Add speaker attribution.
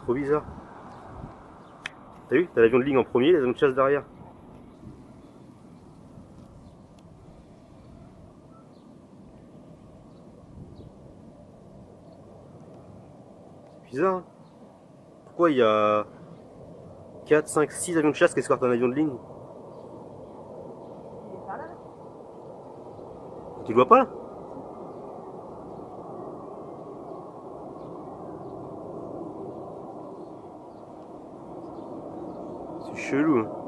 Speaker 1: trop bizarre. T'as vu? T'as l'avion de ligne en premier, les avions de chasse derrière. C'est bizarre, hein. Pourquoi il y a 4, 5, 6 avions de chasse qui escortent un avion de ligne?
Speaker 2: Il est pas là.
Speaker 1: Tu le vois pas là? C'est chelou, hein.